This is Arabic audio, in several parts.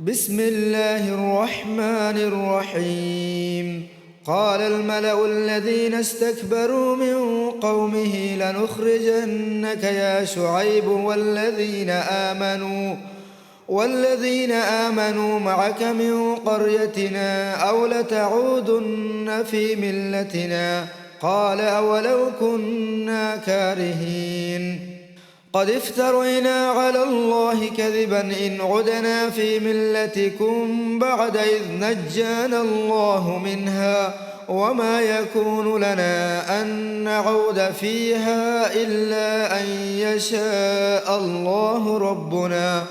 بسم الله الرحمن الرحيم. قال الملأ الذين استكبروا من قومه لنخرجنك يا شعيب والذين آمنوا معك من قريتنا أو لتعودن في ملتنا. قال أولو كنا كارهين. قد افترينا على الله كذبا إن عدنا في ملتكم بعد إذ نجانا الله منها وما يكون لنا أن نعود فيها إلا أن يشاء الله ربنا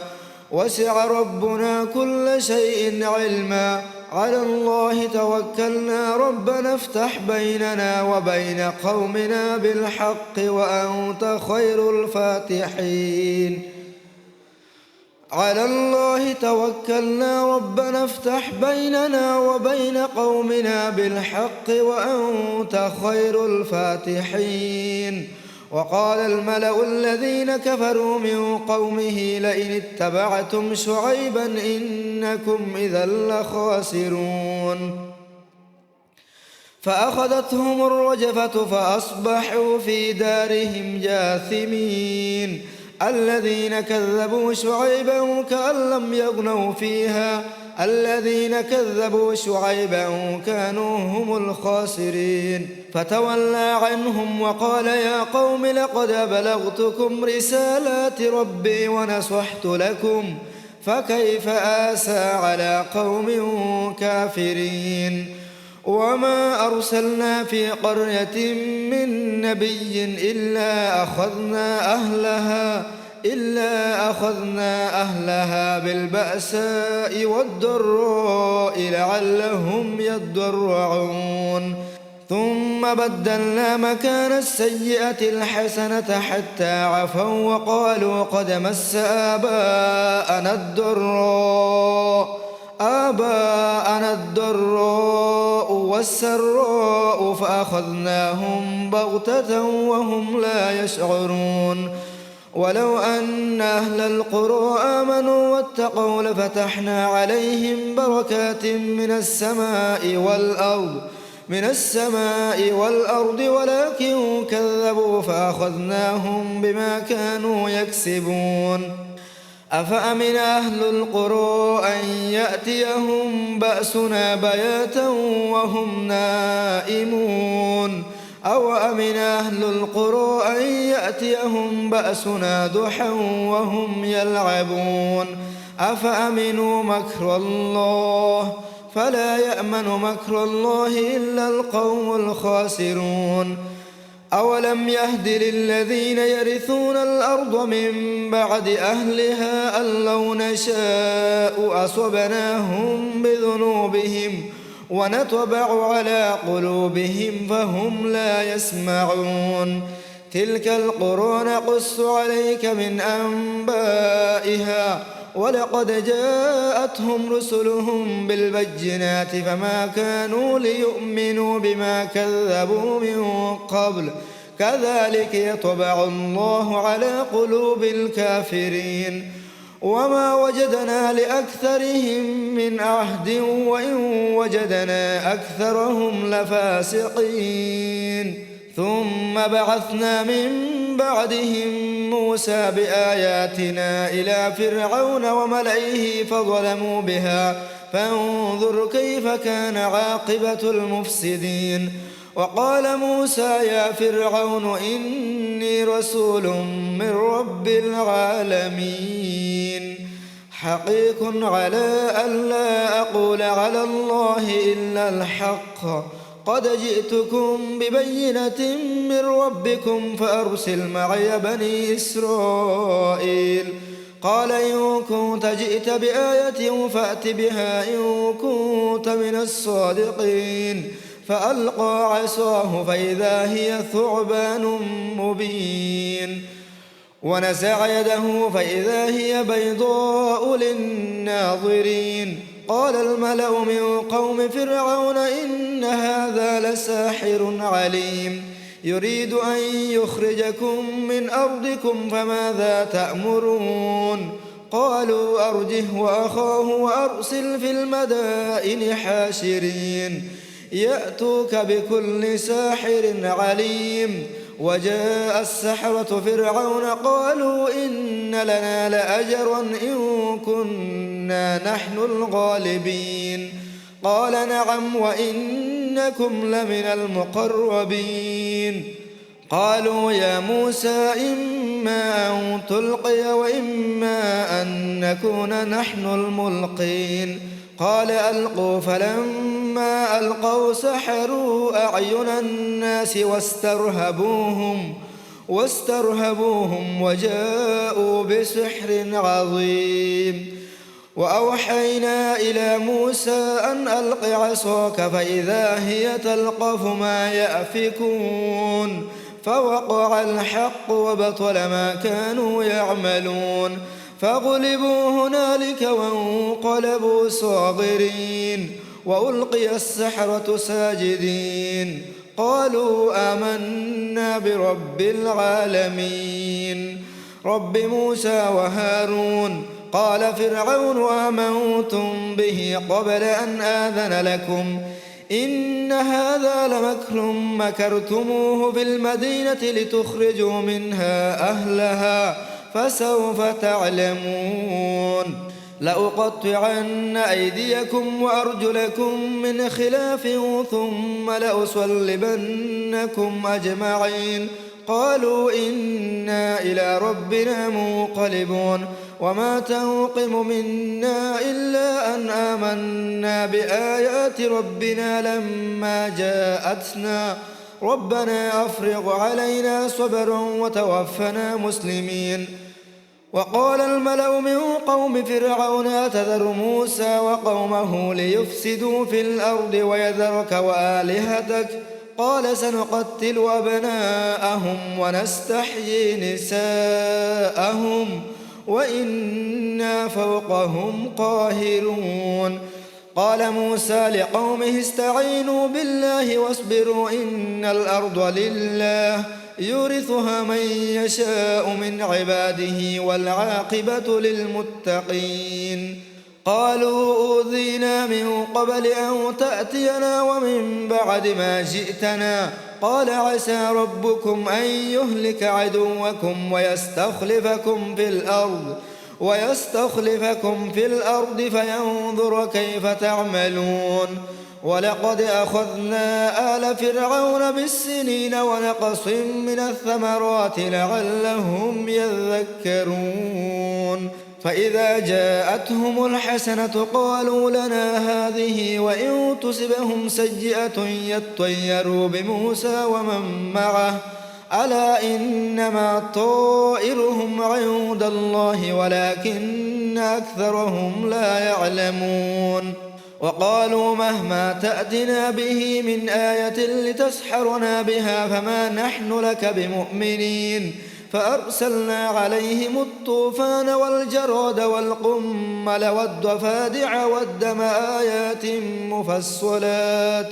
وسع ربنا كل شيء علما. على الله توكلنا ربنا افتح بيننا وبين قومنا بالحق وأنت خير الفاتحين. على الله توكلنا ربنا افتح بيننا وبين قومنا بالحق وأنت خير الفاتحين. وقال الملأ الذين كفروا من قومه لئن اتبعتم شعيبا إنكم إذا لخاسرون. فأخذتهم الرجفة فأصبحوا في دارهم جاثمين. الذين كذبوا شعيبا كأن لم يغنوا فيها الذين كذبوا شعيبا كانوا هم الخاسرين. فتولى عنهم وقال يا قوم لقد أبلغتكم رسالات ربي ونصحت لكم فكيف آسى على قوم كافرين. وما أرسلنا في قرية من نبي إلا أخذنا أهلها بالبأساء والضراء لعلهم يضرعون. ثم بدلنا مكان السيئة الحسنة حتى عفوا وقالوا قد مس آباءنا الضراء والسراء فأخذناهم بغتة وهم لا يشعرون. ولو أن أهل القرى آمنوا واتقوا لفتحنا عليهم بركات من السماء والأرض ولكن كذبوا فأخذناهم بما كانوا يكسبون. أفأمن أهل القرى أن يأتيهم بأسنا بياتا وهم نائمون أو أمن أهل القرى أن يأتيهم بأسنا ضحى وهم يلعبون. أفأمنوا مكر الله فلا يأمن مكر الله إلا القوم الخاسرون. أولم يهد للذين يرثون الأرض من بعد أهلها أن لو نشاء أصبناهم بذنوبهم ونطبع على قلوبهم فهم لا يسمعون. تلك القرى نقص عليك من أنبائها ولقد جاءتهم رسلهم بالبينات فما كانوا ليؤمنوا بما كذبوا من قبل كذلك يطبع الله على قلوب الكافرين. وما وجدنا لأكثرهم من عهد وإن وجدنا أكثرهم لفاسقين. ثم بعثنا من بعدهم موسى بآياتنا إلى فرعون وملئه فظلموا بها فانظر كيف كان عاقبة المفسدين. وقال موسى يا فرعون إني رسول من رب العالمين حقيق على أن لا أقول على الله إلا الحق قد جئتكم ببينة من ربكم فأرسل معي بني إسرائيل. قال إن كنت جئت بآية فأت بها إن كنت من الصادقين. فألقى عصاه فإذا هي ثعبان مبين ونزع يده فإذا هي بيضاء للناظرين. قال الملأ من قوم فرعون إن هذا لساحر عليم يريد أن يخرجكم من أرضكم فماذا تأمرون. قالوا أرجه وأخاه وأرسل في المدائن حاشرين يأتوك بكل ساحر عليم. وجاء السحرة فرعون قالوا إن لنا لأجرا إن كنا نحن الغالبين. قال نعم وإنكم لمن المقربين. قالوا يا موسى إما أن تلقي وإما أن نكون نحن الملقين. قال ألقوا. فلما ألقوا سحروا أعين الناس واسترهبوهم وجاءوا بسحر عظيم. وأوحينا إلى موسى أن ألق عصاك فإذا هي تلقف ما يأفكون. فوقع الحق وبطل ما كانوا يعملون. فغلبوا هنالك وانقلبوا صاغرين وألقي السحرة ساجدين قالوا آمنا برب العالمين رب موسى وهارون. قال فرعون آمنتم به قبل أن آذن لكم إن هذا لمكر مكرتموه في المدينة لتخرجوا منها أهلها فسوف تعلمون. لأقطعن أيديكم وأرجلكم من خلاف ثم لأصلبنكم أجمعين. قالوا إنا إلى ربنا منقلبون. وما تنقم منا إلا أن آمنا بآيات ربنا لما جاءتنا ربنا أفرغ علينا صبرا وتوفنا مسلمين. وقال الملأ من قوم فرعون أتذر موسى وقومه ليفسدوا في الأرض ويذرك وآلهتك قال سنقتل أبناءهم ونستحيي نساءهم وإنا فوقهم قاهرون. قال موسى لقومه استعينوا بالله واصبروا إن الأرض لله يورثها من يشاء من عباده والعاقبة للمتقين. قالوا أوذينا من قبل أن تأتينا ومن بعد ما جئتنا قال عسى ربكم أن يهلك عدوكم ويستخلفكم في الأرض فينظر كيف تعملون. ولقد أخذنا آل فرعون بالسنين ونقص من الثمرات لعلهم يذكرون. فإذا جاءتهم الحسنة قالوا لنا هذه وإن تصبهم سيئة يطيروا بموسى ومن معه ألا إنما طائرهم عند الله ولكن أكثرهم لا يعلمون. وقالوا مهما تأتنا به من آية لتسحرنا بها فما نحن لك بمؤمنين. فأرسلنا عليهم الطوفان والجراد والقمل والضفادع والدم آيات مفصلات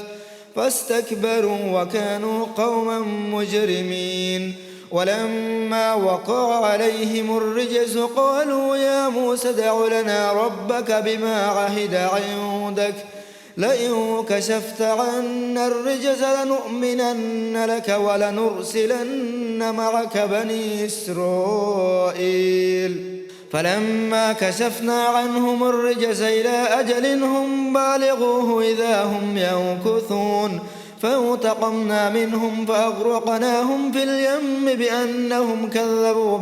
فاستكبروا وكانوا قوما مجرمين. ولما وقع عليهم الرجز قالوا يا موسى ادع لنا ربك بما عهد عندك لئن كشفت عنا الرجز لنؤمنن لك ولنرسلن معك بني إسرائيل. فلما كشفنا عنهم الرجز إلى أجل هم بالغوه إذا هم ينكثون فانتقمنا منهم فأغرقناهم في اليم بأنهم كذبوا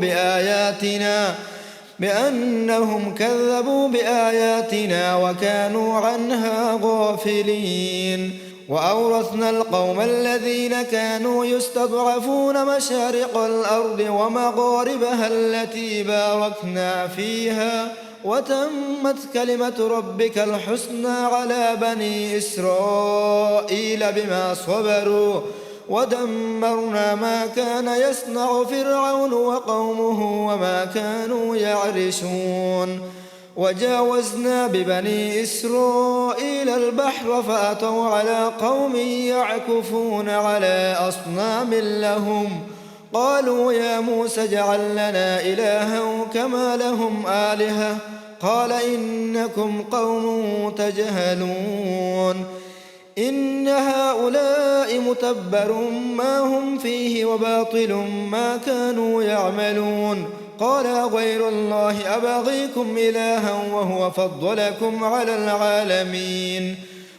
بآياتنا وكانوا عنها غافلين. وأورثنا القوم الذين كانوا يستضعفون مشارق الأرض ومغاربها التي باركنا فيها وتمت كلمة ربك الحسنى على بني إسرائيل بما صبروا ودمرنا ما كان يصنع فرعون وقومه وما كانوا يعرشون. وجاوزنا ببني إسرائيل البحر فأتوا على قوم يعكفون على أصنام لهم قالوا يا موسى اجعل لنا إلها كما لهم آلهة قال إنكم قوم تجهلون إن هؤلاء متبر ما هم فيه وباطل ما كانوا يعملون قال غير الله أبغيكم إلها وهو فضلكم على العالمين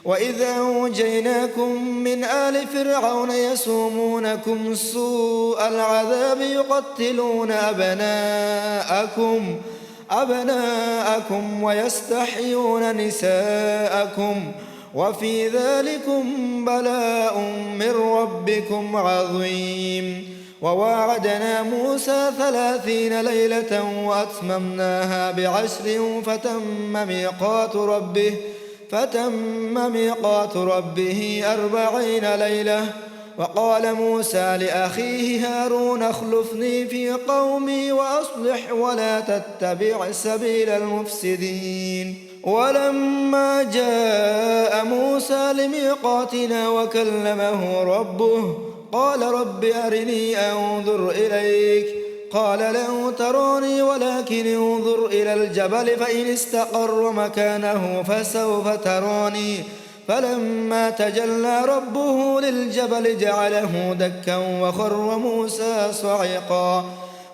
وإذا أنجيناكم من آل فرعون يسومونكم سوء العذاب يقتلون أبناءكم ويستحيون نساءكم وفي ذلكم بلاء من ربكم عظيم وواعدنا موسى 30 ليلة وأتممناها ب10 فتم ميقات ربه 40 ليلة وقال موسى لأخيه هارون اخلفني في قومي وأصلح ولا تتبع سبيل المفسدين ولما جاء موسى لميقاتنا وكلمه ربه قال رب أرني أنظر إليك قال لن تراني ولكن انظر إلى الجبل فإن استقر مكانه فسوف تراني فلما تجلى ربه للجبل جعله دكا وخر موسى صعقا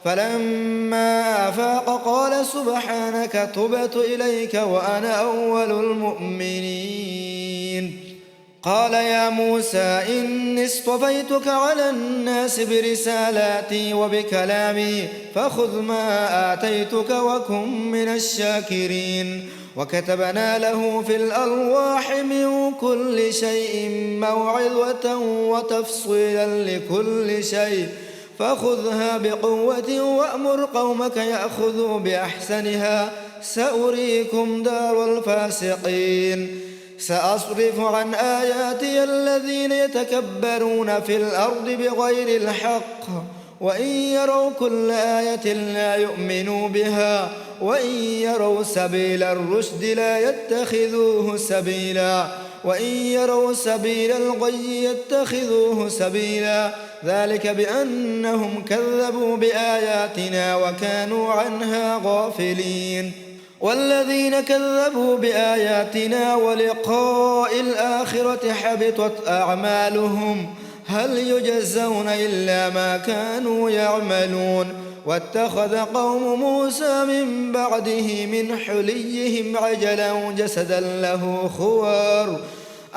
فلما أفاق قال سبحانك تبت إليك وأنا أول المؤمنين قال يا موسى إني اصطفيتك على الناس برسالاتي وبكلامي فخذ ما آتيتك وكن من الشاكرين وكتبنا له في الألواح من كل شيء موعظة وتفصيلا لكل شيء فخذها بقوة وأمر قومك يأخذوا بأحسنها سأريكم دار الفاسقين سأصرف عن آياتي الذين يتكبرون في الأرض بغير الحق وإن يروا كل آية لا يؤمنوا بها وإن يروا سبيل الرشد لا يتخذوه سبيلا وإن يروا سبيل الغي يتخذوه سبيلا ذلك بأنهم كذبوا بآياتنا وكانوا عنها غافلين والذين كذبوا بآياتنا ولقاء الآخرة حبطت أعمالهم هل يجزون إلا ما كانوا يعملون واتخذ قوم موسى من بعده من حليهم عجلا جسدا له خوار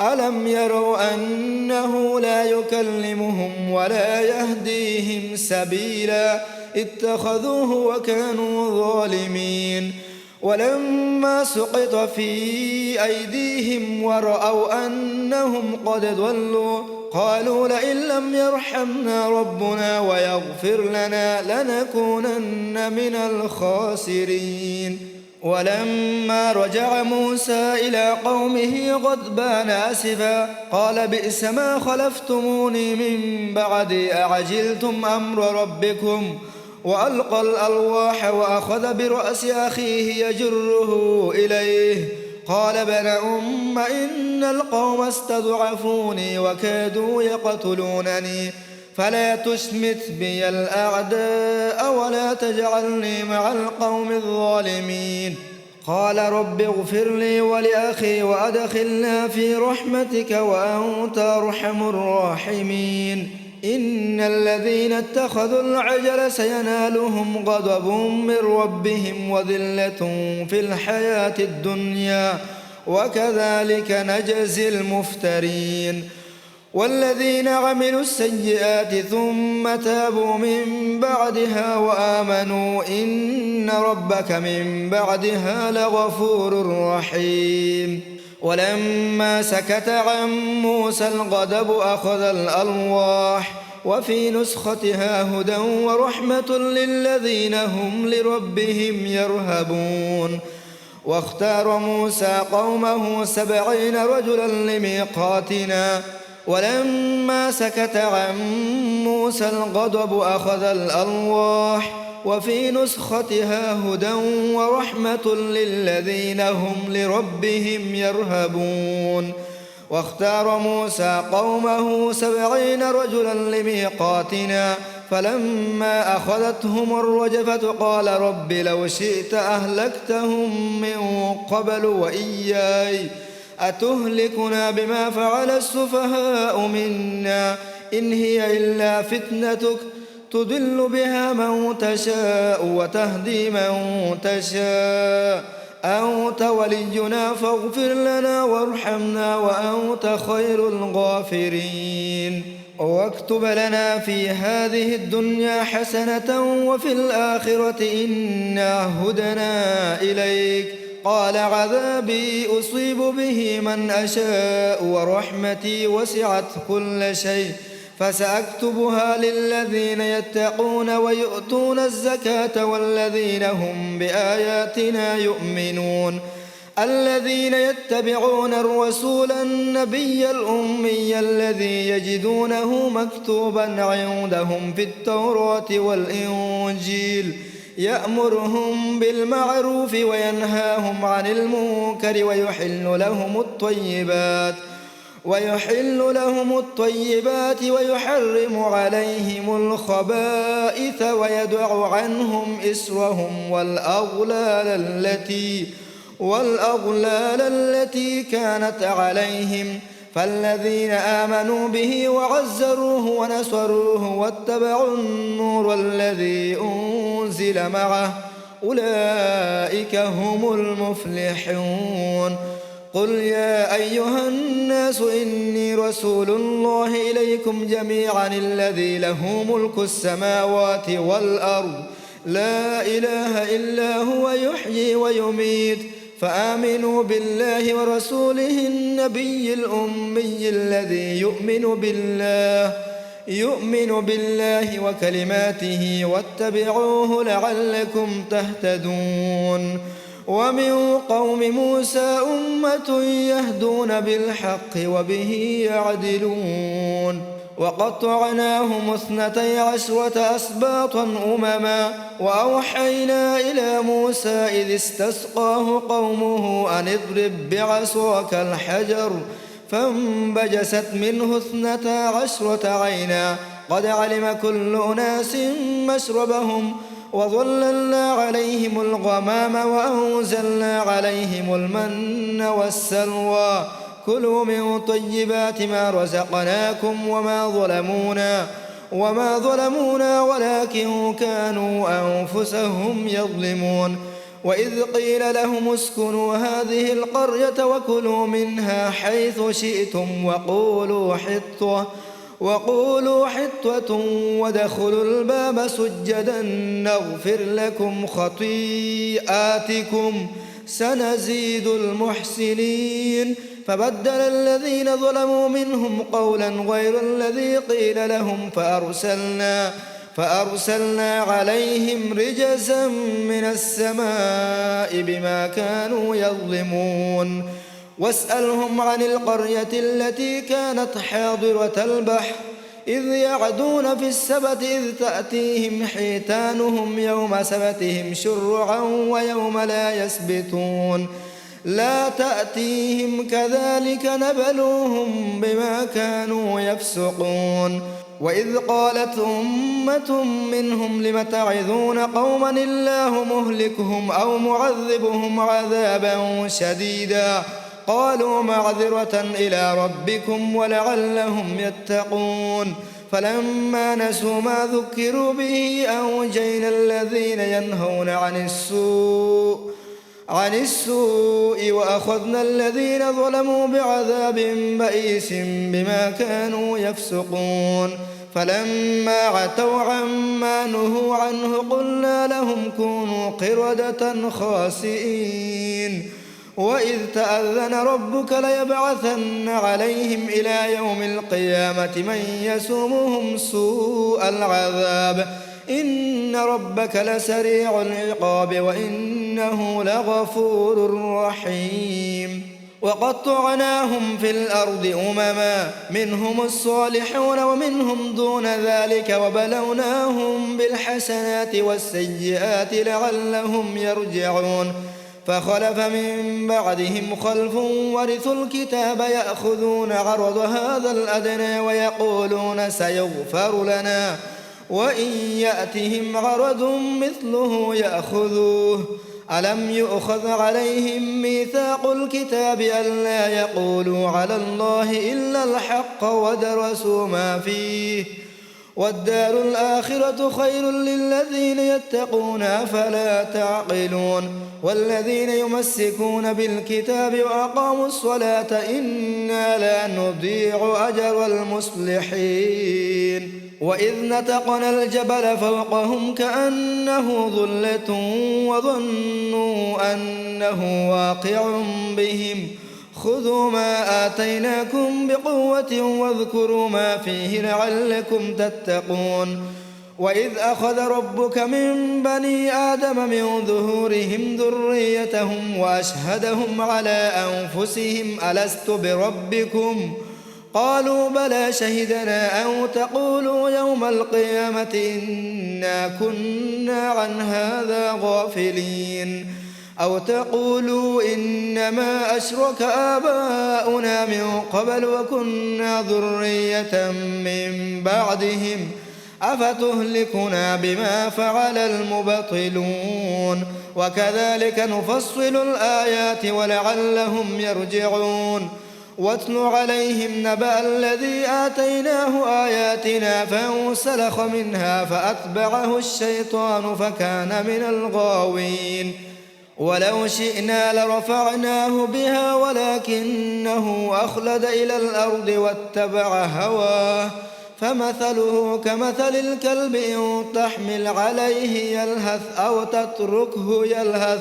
ألم يروا أنه لا يكلمهم ولا يهديهم سبيلا اتخذوه وكانوا ظالمين ولما سقط في أيديهم ورأوا أنهم قد ضلوا قالوا لئن لم يرحمنا ربنا ويغفر لنا لنكونن من الخاسرين ولما رجع موسى إلى قومه غضبان آسفا قال بئس ما خلفتموني من بعدي أعجلتم أمر ربكم وألقى الألواح وأخذ برأس أخيه يجره إليه قال ابن أم إن القوم استضعفوني وكادوا يقتلونني فلا تشمت بي الأعداء ولا تجعلني مع القوم الظالمين قال رب اغفر لي ولأخي وأدخلنا في رحمتك وأنت أرحم الراحمين إن الذين اتخذوا العجل سينالهم غضب من ربهم وذلة في الحياة الدنيا وكذلك نجزي المفترين والذين عملوا السيئات ثم تابوا من بعدها وآمنوا إن ربك من بعدها لغفور رحيم ولما سكت عن موسى الغضب أخذ الألواح وفي نسختها هدى ورحمة للذين هم لربهم يرهبون واختار موسى قومه 70 رجلا لميقاتنا ولما سكت عن موسى الغضب أخذ الألواح وفي نسختها هدى ورحمة للذين هم لربهم يرهبون واختار موسى قومه 70 رجلا لميقاتنا فلما أخذتهم الرجفة قال رب لو شئت أهلكتهم من قبل وإياي أتهلكنا بما فعل السفهاء منا إن هي إلا فتنتك تضل بها من تشاء وتهدي من تشاء أنت ولينا فاغفر لنا وارحمنا وأنت خير الغافرين واكتب لنا في هذه الدنيا حسنة وفي الآخرة إنا هدنا إليك قال عذابي أصيب به من أشاء ورحمتي وسعت كل شيء فسأكتبها للذين يتقون ويؤتون الزكاة والذين هم بآياتنا يؤمنون الذين يتبعون الرسول النبي الأمي الذي يجدونه مكتوبا عندهم في التوراة والإنجيل يأمرهم بالمعروف وينهاهم عن المنكر ويحل لهم الطيبات ويحرم عليهم الخبائث ويدع عنهم إسرهم والأغلال التي كانت عليهم فالذين آمنوا به وعزروه ونصروه واتبعوا النور الذي أنزل معه أولئك هم المفلحون قل يا أيها الناس إني رسول الله إليكم جميعا الذي له ملك السماوات والأرض لا إله إلا هو يحيي ويميت فآمنوا بالله ورسوله النبي الأمي الذي يؤمن بالله وكلماته واتبعوه لعلكم تهتدون ومن قوم موسى أمة يهدون بالحق وبه يعدلون وقطعناهم 12 أسباطا أمما وأوحينا إلى موسى إذ استسقاه قومه أن اضرب بعصاك الحجر فانبجست منه 12 عينا قد علم كل أناس مشربهم وظللنا عليهم الغمام وأنزلنا عليهم المن والسلوى كلوا من طيبات ما رزقناكم وما ظلمونا ولكن كانوا أنفسهم يظلمون وإذ قيل لهم اسكنوا هذه القرية وكلوا منها حيث شئتم وقولوا حطة وادخلوا الباب سجدا نغفر لكم خطيئاتكم سنزيد المحسنين فبدل الذين ظلموا منهم قولا غير الذي قيل لهم فأرسلنا عليهم رجزا من السماء بما كانوا يظلمون واسألهم عن القرية التي كانت حاضرة البحر إذ يعدون في السبت إذ تأتيهم حيتانهم يوم سبتهم شرعا ويوم لا يسبتون لا تأتيهم كذلك نبلوهم بما كانوا يفسقون وإذ قالت أمة منهم لم تعظون قوما الله مهلكهم أو معذبهم عذابا شديدا قالوا معذرة إلى ربكم ولعلهم يتقون فلما نسوا ما ذكروا به أنجينا الذين ينهون عن السوء وأخذنا الذين ظلموا بعذاب بئيس بما كانوا يفسقون فلما عتوا عما نهوا عنه قلنا لهم كونوا قردة خاسئين وإذ تأذن ربك ليبعثن عليهم إلى يوم القيامة من يسومهم سوء العذاب إن ربك لسريع العقاب وإنه لغفور رحيم وقطعناهم في الأرض أمما منهم الصالحون ومنهم دون ذلك وبلوناهم بالحسنات والسيئات لعلهم يرجعون فخلف من بعدهم خلف ورثوا الكتاب يأخذون عرض هذا الأدنى ويقولون سيغفر لنا وإن يأتهم عرض مثله يأخذوه ألم يؤخذ عليهم ميثاق الكتاب ألا يقولوا على الله إلا الحق ودرسوا ما فيه والدار الآخرة خير للذين يتقون أفلا تعقلون والذين يمسكون بالكتاب وأقاموا الصلاة إنا لا نضيع أجر المصلحين وإذ نتقنا الجبل فوقهم كأنه ظلة وظنوا أنه واقع بهم خذوا ما آتيناكم بقوة واذكروا ما فيه لعلكم تتقون وإذ أخذ ربك من بني آدم من ظهورهم ذريتهم وأشهدهم على أنفسهم ألست بربكم قالوا بلى شهدنا أن تقولوا يوم القيامة إنا كنا عن هذا غافلين أو تقولوا إنما أشرك آباؤنا من قبل وكنا ذرية من بعدهم أفتهلكنا بما فعل المبطلون وكذلك نفصل الآيات ولعلهم يرجعون واتل عليهم نبأ الذي آتيناه آياتنا فانسلخ منها فأتبعه الشيطان فكان من الغاوين ولو شئنا لرفعناه بها ولكنه أخلد إلى الأرض واتبع هواه فمثله كمثل الكلب إن تحمل عليه يلهث أو تتركه يلهث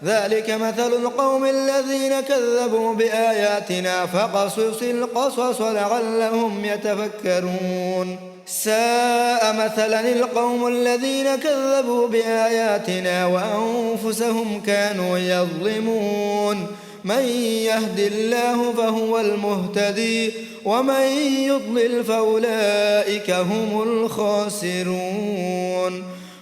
ذلك مثل القوم الذين كذبوا بآياتنا فقصص القصص لعلهم يتفكرون ساء مثلا القوم الذين كذبوا بآياتنا وأنفسهم كانوا يظلمون من يهد الله فهو المهتدي ومن يضلل فأولئك هم الخاسرون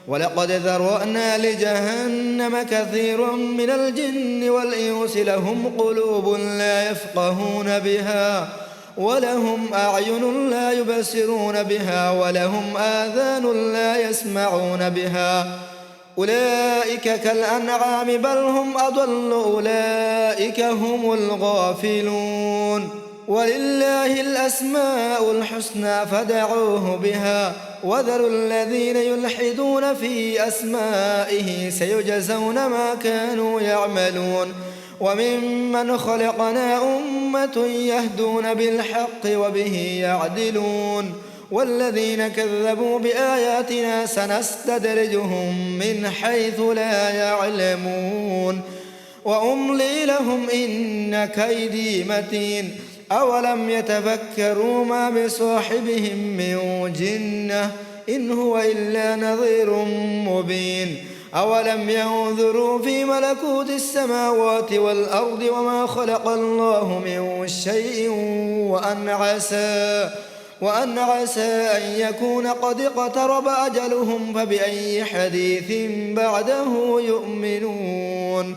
ولقد ذرأنا لجهنم كثير من الجن والإنس لهم قلوب لا يفقهون بها ولهم أعين لا يبصرون بها ولهم آذان لا يسمعون بها أولئك كالأنعام بل هم أضل أولئك هم الغافلون ولله الأسماء الحسنى فدعوه بها وذروا الذين يلحدون في أسمائه سيجزون ما كانوا يعملون وممن خلقنا أمة يهدون بالحق وبه يعدلون والذين كذبوا بآياتنا سنستدرجهم من حيث لا يعلمون وأملي لهم إن كيدي متين أولم يتفكروا ما بصاحبهم من جنة إن هو إلا نظير مبين أولم ينظروا في ملكوت السماوات والأرض وما خلق الله من شيء وأن عسى أن يكون قد اقترب أجلهم فبأي حديث بعده يؤمنون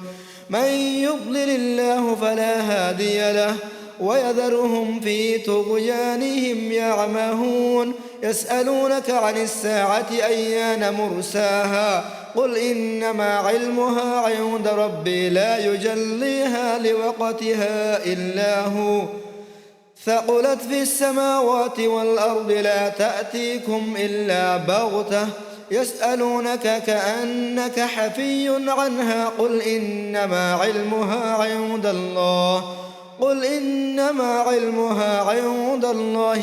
من يضلل الله فلا هادي له ويذرهم في طغيانهم يعمهون يسألونك عن الساعة أيان مرساها قل إنما علمها عند ربي لا يجليها لوقتها إلا هو ثقلت في السماوات والأرض لا تأتيكم إلا بغتة يسألونك كأنك حفي عنها قل إنما علمها عند الله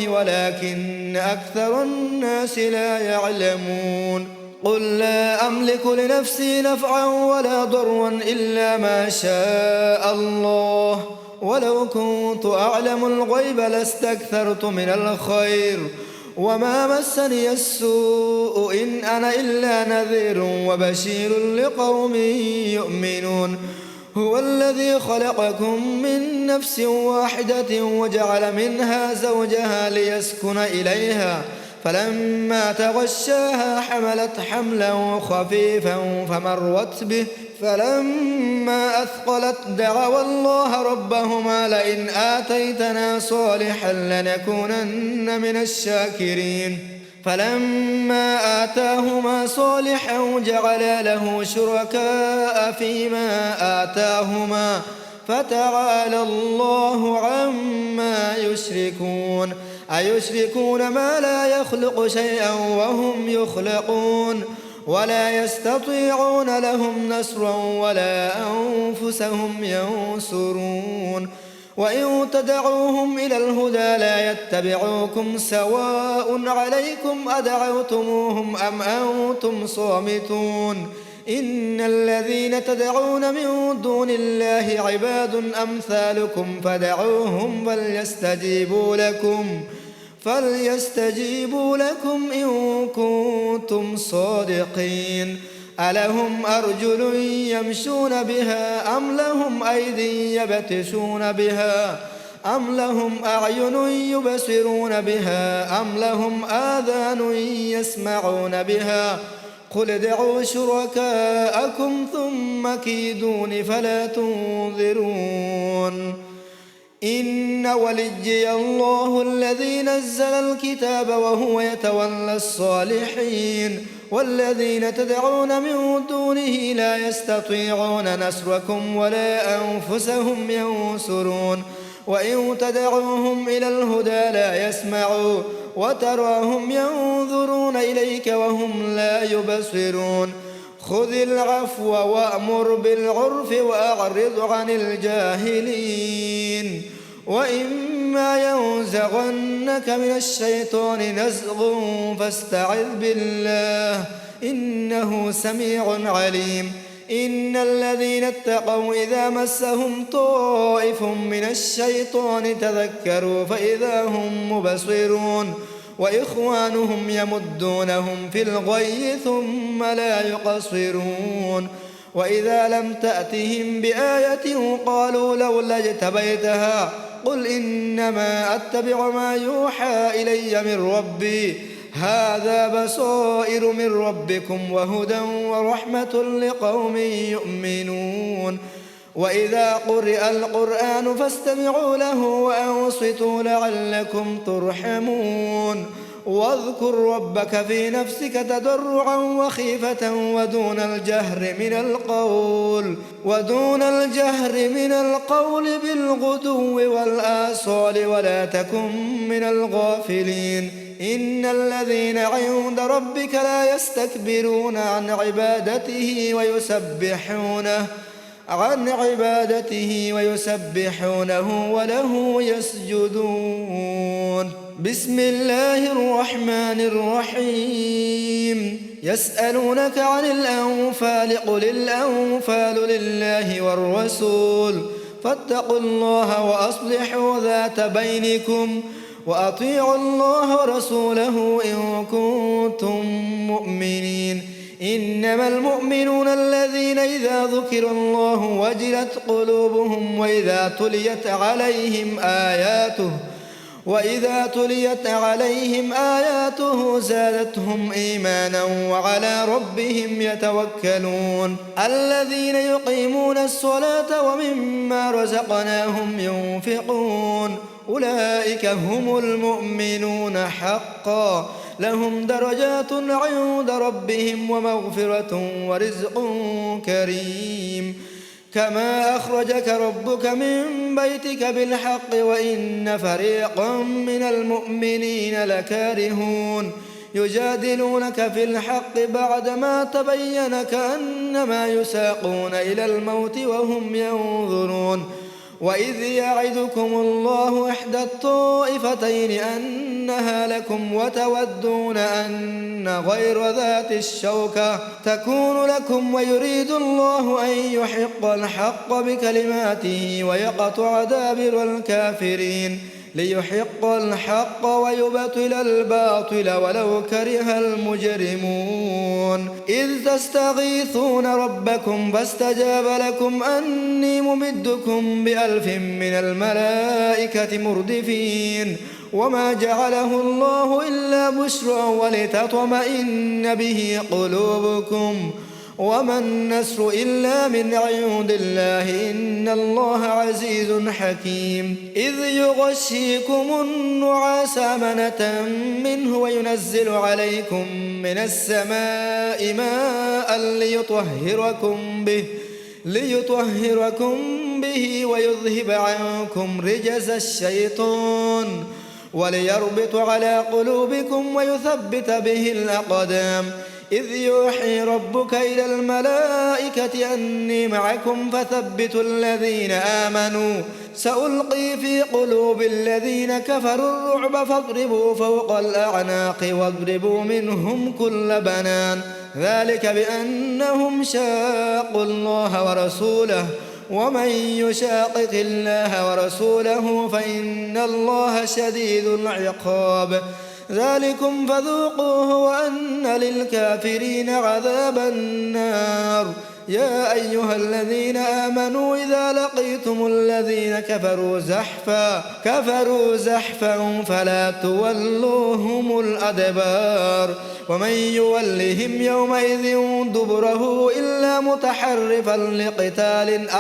ولكن أكثر الناس لا يعلمون قل لا أملك لنفسي نفعا ولا ضرا إلا ما شاء الله ولو كنت أعلم الغيب لاستكثرت من الخير وما مسني السوء إن أنا إلا نذير وبشير لقوم يؤمنون هو الذي خلقكم من نفس واحدة وجعل منها زوجها ليسكن إليها فلما تغشاها حملت حملا خفيفا فمرت به فلما أثقلت دعوا الله ربهما لئن آتيتنا صالحا لنكونن من الشاكرين فلما آتاهما صالحا جعلا له شركاء فيما آتاهما فتعالى الله عما يشركون أيشركون ما لا يخلق شيئا وهم يخلقون ولا يستطيعون لهم نصرا ولا أنفسهم ينصرون وإن تدعوهم إلى الهدى لا يتبعوكم سواء عليكم أدعوتموهم أم أنتم صامتون إن الذين تدعون من دون الله عباد أمثالكم فدعوهم فليستجيبوا لكم إن كنتم صادقين ألهم أرجل يمشون بها أم لهم أيدي يبطشون بها أم لهم أعين يبصرون بها أم لهم آذان يسمعون بها قل ادعوا شركاءكم ثم كيدون فلا تنظرون إن وليي الله الذي نزل الكتاب وهو يتولى الصالحين والذين تدعون من دونه لا يستطيعون نصركم ولا أنفسهم ينصرون وإن تدعوهم إلى الهدى لا يسمعوا وتراهم ينظرون إليك وهم لا يبصرون خذ العفو وأمر بالعرف وأعرض عن الجاهلين وإما ينزغنك من الشيطان نزغ فاستعذ بالله إنه سميع عليم إن الذين اتقوا إذا مسهم طائف من الشيطان تذكروا فإذا هم مبصرون وإخوانهم يمدونهم في الغي ثم لا يقصرون وإذا لم تأتهم بآية قالوا لولا اجتبيتها قل إنما أتبع ما يوحى إلي من ربي هذا بصائر من ربكم وهدى ورحمة لقوم يؤمنون وإذا قرئ القرآن فاستمعوا له وأنصتوا لعلكم ترحمون واذكر ربك في نفسك تضرعا وخيفة ودون الجهر من القول بالغدو والآصال ولا تكن من الغافلين إن الذين عند ربك لا يستكبرون عن عبادته ويسبحونه وله يسجدون بسم الله الرحمن الرحيم يسألونك عن الأنفال قل الأنفال لله والرسول فاتقوا الله وأصلحوا ذات بينكم وأطيعوا الله ورسوله إن كنتم مؤمنين إنما المؤمنون الذين إذا ذكر الله وجلت قلوبهم وإذا تليت عليهم آياته زادتهم إيمانا وعلى ربهم يتوكلون الذين يقيمون الصلاة ومما رزقناهم ينفقون أولئك هم المؤمنون حقا لهم درجات عند ربهم ومغفرة ورزق كريم كما أخرجك ربك من بيتك بالحق وإن فريقا من المؤمنين لكارهون يجادلونك في الحق بعدما تبين كأنما يساقون إلى الموت وهم ينظرون وإذ يعدكم الله إحدى الطائفتين أنها لكم وتودون أن غير ذات الشوكة تكون لكم ويريد الله أن يحق الحق بكلماته ويقطع دابر الكافرين ليحق الحق ويبطل الباطل ولو كره المجرمون إذ تستغيثون ربكم فاستجاب لكم أني ممدكم ب1000 من الملائكة مردفين وما جعله الله إلا بشرى ولتطمئن به قلوبكم وما النصر إلا من عند الله إن الله عزيز حكيم إذ يغشيكم النعاس أمنة منه وينزل عليكم من السماء ماء ليطهركم به ويذهب عنكم رجز الشيطان وليربط على قلوبكم ويثبت به الأقدام إذ يوحي ربك إلى الملائكة أني معكم فثبتوا الذين آمنوا سألقي في قلوب الذين كفروا الرعب فاضربوا فوق الأعناق واضربوا منهم كل بنان ذلك بأنهم شاقوا الله ورسوله ومن يشاقق الله ورسوله فإن الله شديد العقاب ذلكم فذوقوه وأن للكافرين عذاب النار يا أيها الذين آمنوا إذا لقيتم الذين كفروا زحفا فلا تولوهم الأدبار ومن يولهم يومئذ دبره إلا متحرفا لقتال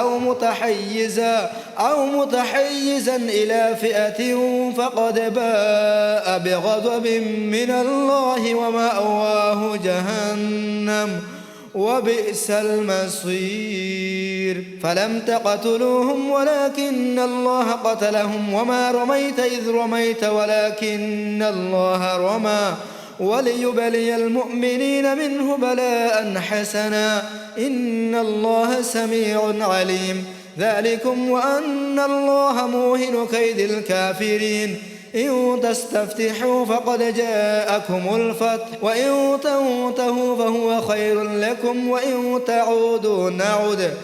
أو متحيزا إلى فئة فقد باء بغضب من الله ومأواه جهنم وبئس المصير فلم تقتلوهم ولكن الله قتلهم وما رميت إذ رميت ولكن الله رمى وليبلي المؤمنين منه بلاء حسنا إن الله سميع عليم ذلكم وأن الله موهن كيد الكافرين إن تستفتحوا فقد جاءكم الفتح وإن تنتهوا فهو خير لكم وإن تعودوا نعد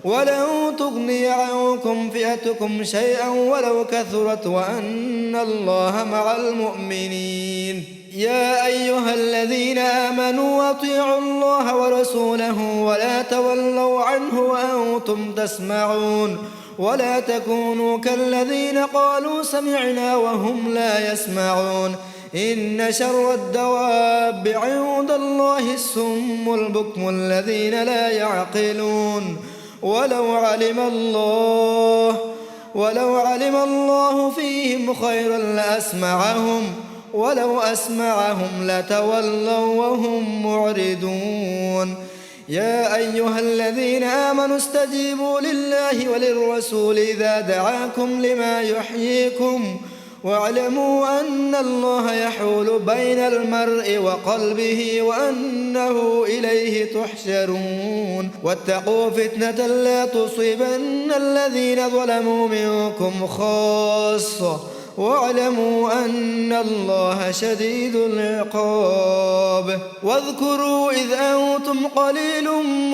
ولن تغني عنكم فئتكم شيئا ولو كثرت وأن الله مع المؤمنين يا أيها الذين آمنوا أطيعوا الله ورسوله ولا تولوا عنه وأنتم تسمعون ولا تكونوا كالذين قالوا سمعنا وهم لا يسمعون إن شر الدواب عند الله الصم البكم الذين لا يعقلون ولو علم الله فيهم خيرا لأسمعهم ولو أسمعهم لتولوا وهم معرضون يا أيها الذين آمنوا استجيبوا لله وللرسول إذا دعاكم لما يحييكم واعلموا أن الله يحول بين المرء وقلبه وأنه إليه تحشرون واتقوا فتنة لا تصيبن الذين ظلموا منكم خاصة واعلموا أن الله شديد العقاب واذكروا إذ أنتم قليل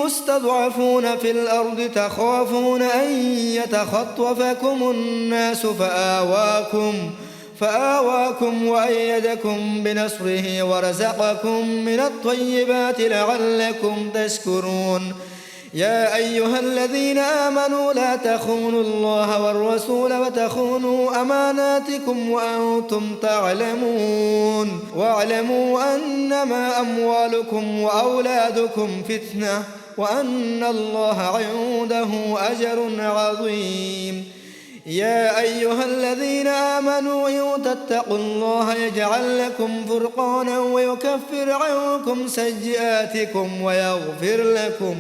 مستضعفون في الأرض تخافون أن يتخطفكم الناس فآواكم وأيدكم بنصره ورزقكم من الطيبات لعلكم تشكرون يا أيها الذين آمنوا لا تخونوا الله والرسول وتخونوا أماناتكم وأنتم تعلمون واعلموا أنما أموالكم وأولادكم فتنة وأن الله عنده أجر عظيم يا أيها الذين آمنوا إن تتقوا الله يجعل لكم فرقانا ويكفر عنكم سيئاتكم ويغفر لكم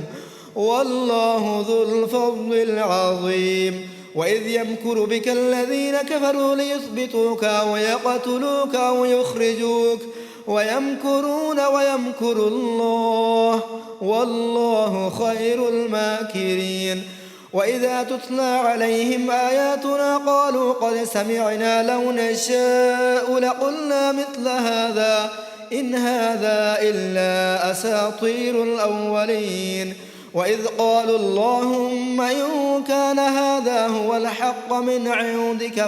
والله ذو الفضل العظيم وإذ يمكر بك الذين كفروا ليثبتوك ويقتلوك ويخرجوك ويمكرون ويمكر الله والله خير الماكرين وإذا تتلى عليهم آياتنا قالوا قد سمعنا لو نشاء لقلنا مثل هذا إن هذا إلا أساطير الأولين وإذ قالوا اللهم إن كان هذا هو الحق من عندك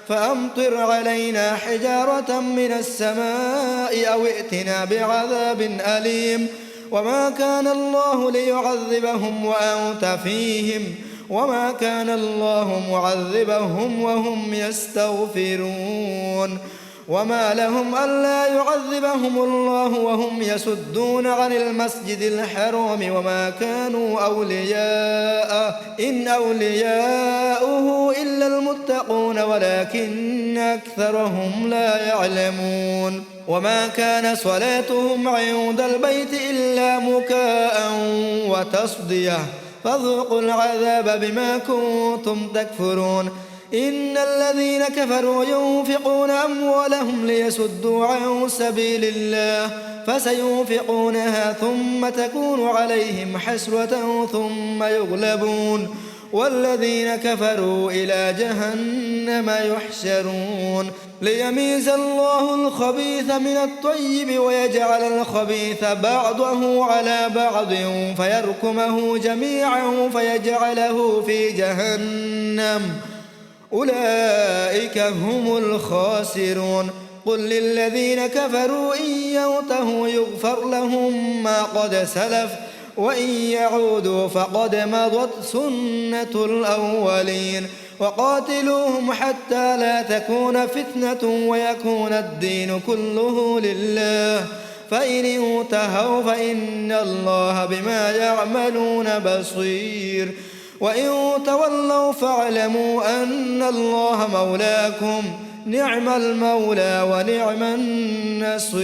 فأمطر علينا حجارة من السماء أو ائتنا بعذاب أليم وما كان الله ليعذبهم وأنت فيهم وما كان الله معذبهم وهم يستغفرون وما لهم ألا يعذبهم الله وهم يصدون عن المسجد الحرام وما كانوا أولياءه إن أولياؤه إلا المتقون ولكن أكثرهم لا يعلمون وما كان صلاتهم عند البيت إلا مكاء وتصدية فذوقوا العذاب بما كنتم تكفرون إن الذين كفروا ينفقون أموالهم ليصدوا عن سبيل الله فسينفقونها ثم تكون عليهم حسرة ثم يغلبون والذين كفروا إلى جهنم يحشرون ليميز الله الخبيث من الطيب ويجعل الخبيث بعضه على بعض فيركمه جميعا فيجعله في جهنم أولئك هم الخاسرون قل للذين كفروا إن ينتهوا يغفر لهم ما قد سلف وإن يعودوا فقد مضت سنة الأولين وقاتلوهم حتى لا تكون فتنة ويكون الدين كله لله فإن انتهوا فإن الله بما يعملون بصير وإن تولوا فاعلموا أن الله مولاكم نعم المولى ونعم النصير.